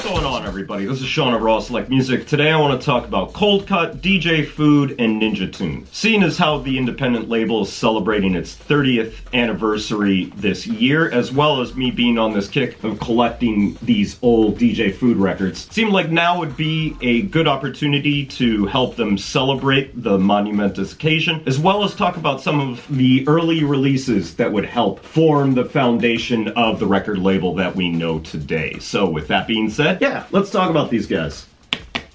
going on, everybody? This is Sean of Raw Select Music. Today I want to talk about Coldcut, DJ Food, and Ninja Tune. Seeing as how the independent label is celebrating its 30th anniversary this year, as well as me being on this kick of collecting these old DJ Food records, seemed like now would be a good opportunity to help them celebrate the monumentous occasion, as well as talk about some of the early releases that would help form the foundation of the record label that we know today. So with that being said, yeah, let's talk about these guys.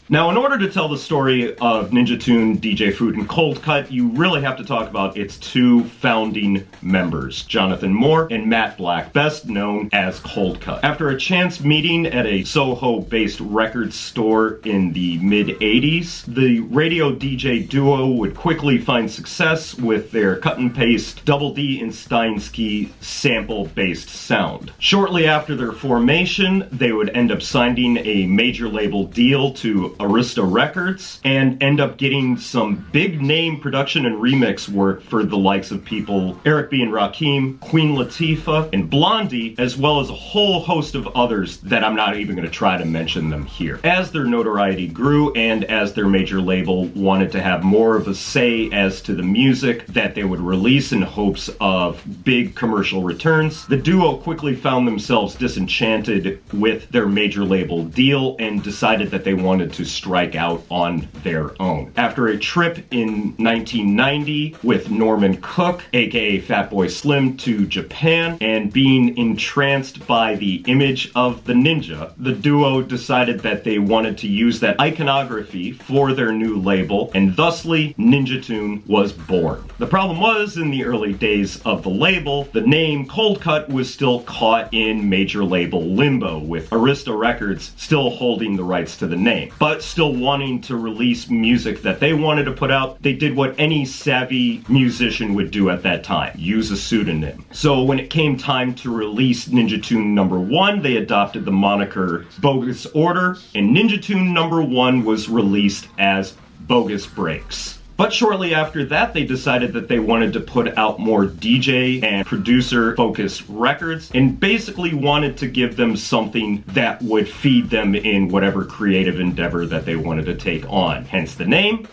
Now, in order to tell the story of Ninja Tune, DJ Food, and Coldcut, you really have to talk about its two founding members, Jonathan Moore and Matt Black, best known as Coldcut. After a chance meeting at a Soho-based record store in the mid-'80s, the radio DJ duo would quickly find success with their cut-and-paste Double D and Steinsky sample-based sound. Shortly after their formation, they would end up signing a major label deal to Arista Records and end up getting some big name production and remix work for the likes of people Eric B. and Rakim, Queen Latifah, and Blondie, as well as a whole host of others that I'm not even going to try to mention them here. As their notoriety grew and as their major label wanted to have more of a say as to the music that they would release in hopes of big commercial returns, the duo quickly found themselves disenchanted with their major label deal and decided that they wanted to strike out on their own. After a trip in 1990 with Norman Cook, aka Fatboy Slim, to Japan and being entranced by the image of the ninja, the duo decided that they wanted to use that iconography for their new label, and thusly Ninja Tune was born. The problem was, in the early days of the label, the name Coldcut was still caught in major label limbo, with Arista Records still holding the rights to the name. But still wanting to release music that they wanted to put out, they did what any savvy musician would do at that time: use a pseudonym. So when it came time to release Ninja Tune #1, they adopted the moniker Bogus Order, and Ninja Tune #1 was released as Bogus Breaks. But shortly after that, they decided that they wanted to put out more DJ and producer-focused records and basically wanted to give them something that would feed them in whatever creative endeavor that they wanted to take on. Hence the name,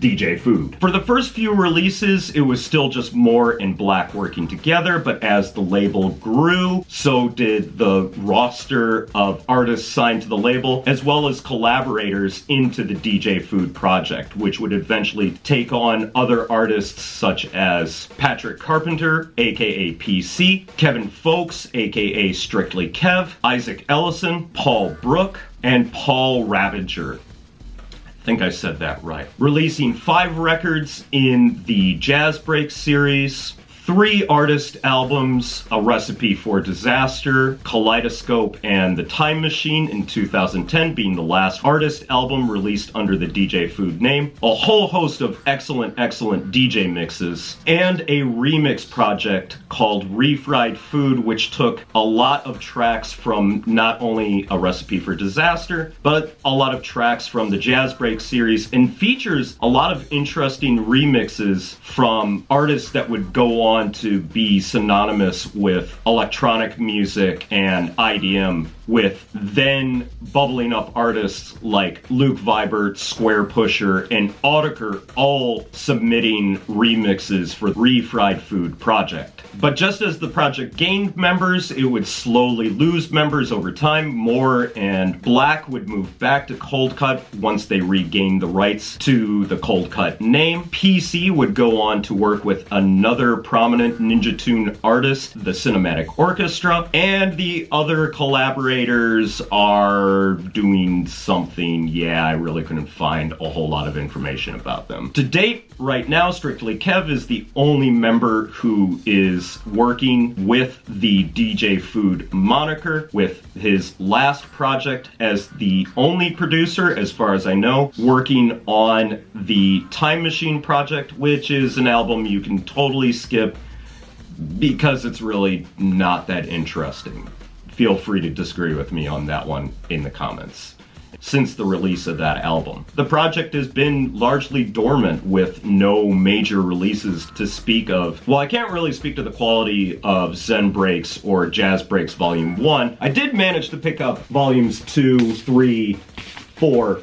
DJ Food. For the first few releases, it was still just Moore and Black working together, but as the label grew, so did the roster of artists signed to the label, as well as collaborators into the DJ Food project, which would eventually take on other artists such as Patrick Carpenter, aka PC, Kevin Folks, aka Strictly Kev, Isaac Ellison, Paul Brook, and Paul Ravager. I think I said that right. Releasing 5 records in the Jazz Break series, 3 artist albums, A Recipe for Disaster, Kaleidoscope, and The Time Machine in 2010 being the last artist album released under the DJ Food name, a whole host of excellent DJ mixes, and a remix project called Refried Food, which took a lot of tracks from not only A Recipe for Disaster, but a lot of tracks from the Jazz Break series, and features a lot of interesting remixes from artists that would go on to be synonymous with electronic music and IDM, with then bubbling up artists like Luke Vibert, Square Pusher, and Autiker all submitting remixes for the Refried Food project. But just as the project gained members, it would slowly lose members over time. Moore and Black would move back to Coldcut once they regained the rights to the Coldcut name. PC would go on to work with another prominent Ninja Tune artist, the Cinematic Orchestra, and the other collaborators are doing something. Yeah, I really couldn't find a whole lot of information about them. To date, right now, Strictly Kev is the only member who is working with the DJ Food moniker, with his last project as the only producer, as far as I know, working on the Time Machine project, which is an album you can totally skip because it's really not that interesting. Feel free to disagree with me on that one in the comments. since the release of that album. The project has been largely dormant with no major releases to speak of. While I can't really speak to the quality of Zen Breaks or Jazz Breaks Volume 1, I did manage to pick up Volumes 2, 3, 4,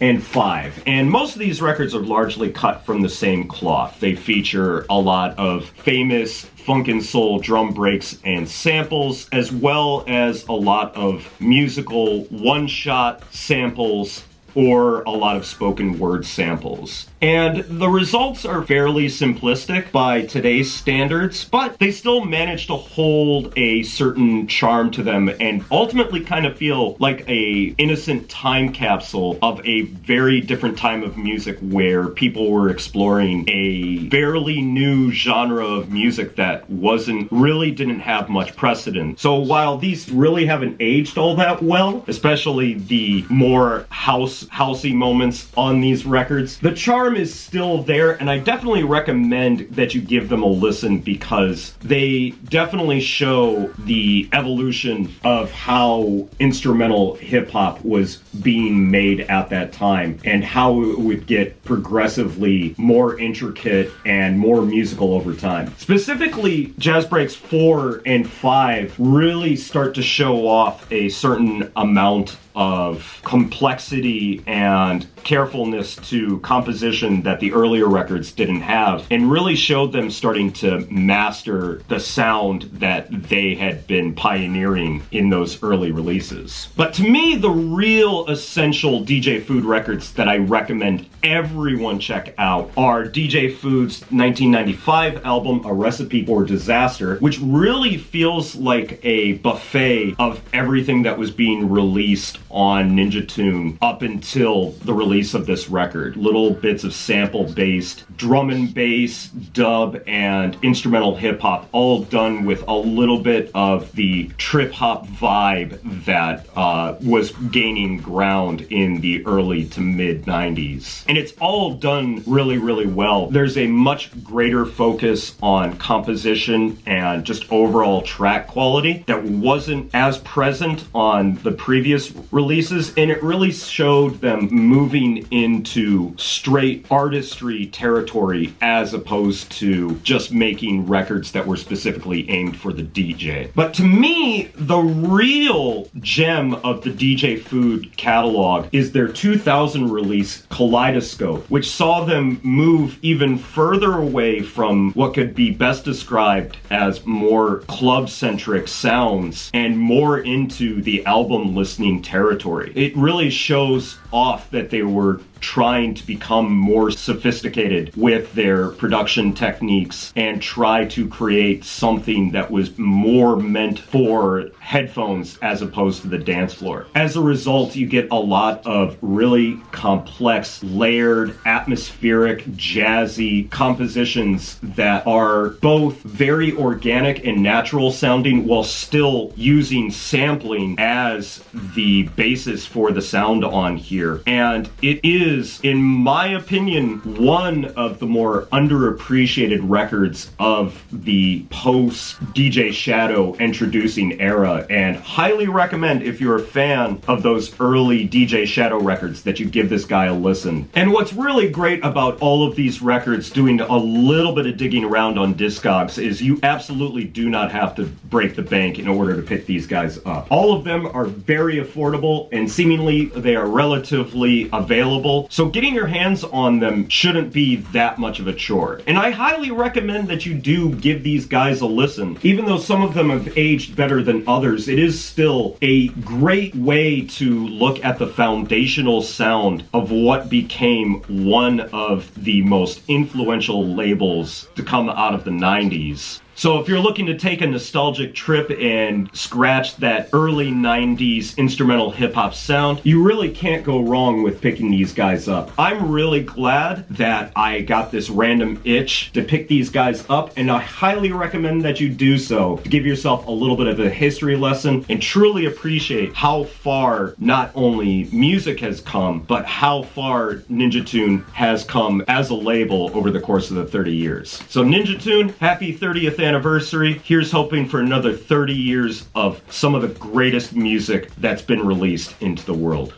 and 5. And most of these records are largely cut from the same cloth. They feature a lot of famous funk and soul drum breaks and samples, as well as a lot of musical one-shot samples or a lot of spoken word samples. And the results are fairly simplistic by today's standards, but they still manage to hold a certain charm to them and ultimately kind of feel like a innocent time capsule of a very different time of music where people were exploring a fairly new genre of music that didn't have much precedent. So while these really haven't aged all that well, especially the more housey moments on these records, the charm is still there, and I definitely recommend that you give them a listen because they definitely show the evolution of how instrumental hip-hop was being made at that time and how it would get progressively more intricate and more musical over time. Specifically, Jazz Breaks 4 and 5 really start to show off a certain amount of complexity and carefulness to composition that the earlier records didn't have, and really showed them starting to master the sound that they had been pioneering in those early releases. But to me, the real essential DJ Food records that I recommend everyone check out are DJ Food's 1995 album, A Recipe for Disaster, which really feels like a buffet of everything that was being released on Ninja Tune up until the release of this record. Little bits of sample-based drum and bass, dub, and instrumental hip-hop, all done with a little bit of the trip-hop vibe that was gaining ground in the early to mid-90s. And it's all done really, really well. There's a much greater focus on composition and just overall track quality that wasn't as present on the previous releases, and it really showed them moving into straight artistry territory as opposed to just making records that were specifically aimed for the DJ. But to me, the real gem of the DJ Food catalog is their 2000 release Kaleidoscope, which saw them move even further away from what could be best described as more club-centric sounds and more into the album listening territory. It really shows off that they were trying to become more sophisticated with their production techniques and try to create something that was more meant for headphones as opposed to the dance floor. As a result, you get a lot of really complex, layered, atmospheric, jazzy compositions that are both very organic and natural sounding while still using sampling as the basis for the sound on here. And it is, in my opinion, one of the more underappreciated records of the post-DJ Shadow introducing era, and highly recommend, if you're a fan of those early DJ Shadow records, that you give this guy a listen. And what's really great about all of these records, doing a little bit of digging around on Discogs, is you absolutely do not have to break the bank in order to pick these guys up. All of them are very affordable, and seemingly they are relatively available. So getting your hands on them shouldn't be that much of a chore. And I highly recommend that you do give these guys a listen. Even though some of them have aged better than others, it is still a great way to look at the foundational sound of what became one of the most influential labels to come out of the 90s. So if you're looking to take a nostalgic trip and scratch that early 90s instrumental hip-hop sound, you really can't go wrong with picking these guys up. I'm really glad that I got this random itch to pick these guys up, and I highly recommend that you do so to give yourself a little bit of a history lesson and truly appreciate how far not only music has come, but how far Ninja Tune has come as a label over the course of the 30 years. So Ninja Tune, happy 30th anniversary. Here's hoping for another 30 years of some of the greatest music that's been released into the world.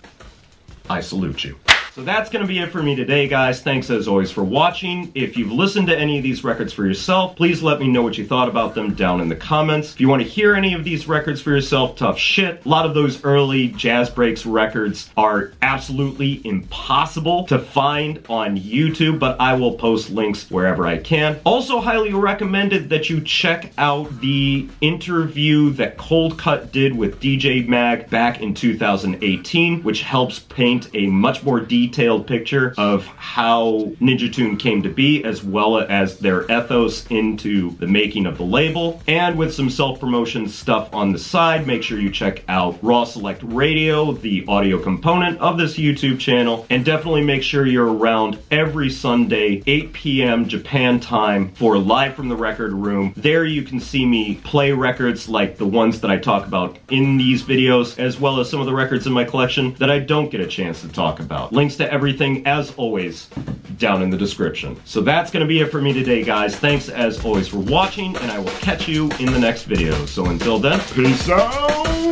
I salute you. So that's going to be it for me today, guys. Thanks as always for watching. If you've listened to any of these records for yourself, please let me know what you thought about them down in the comments. If you want to hear any of these records for yourself, tough shit. A lot of those early Jazz Breaks records are absolutely impossible to find on YouTube, but I will post links wherever I can. Also highly recommended that you check out the interview that Coldcut did with DJ Mag back in 2018, which helps paint a much more detailed picture of how Ninja Tune came to be, as well as their ethos into the making of the label. And with some self-promotion stuff on the side, make sure you check out Raw Select Radio, the audio component of this YouTube channel, and definitely make sure you're around every Sunday, 8 p.m. Japan time, for Live from the Record Room. There you can see me play records like the ones that I talk about in these videos, as well as some of the records in my collection that I don't get a chance to talk about. Links to everything, as always, down in the description. So that's going to be it for me today, guys. Thanks as always for watching, and I will catch you in the next video. So until then, peace out!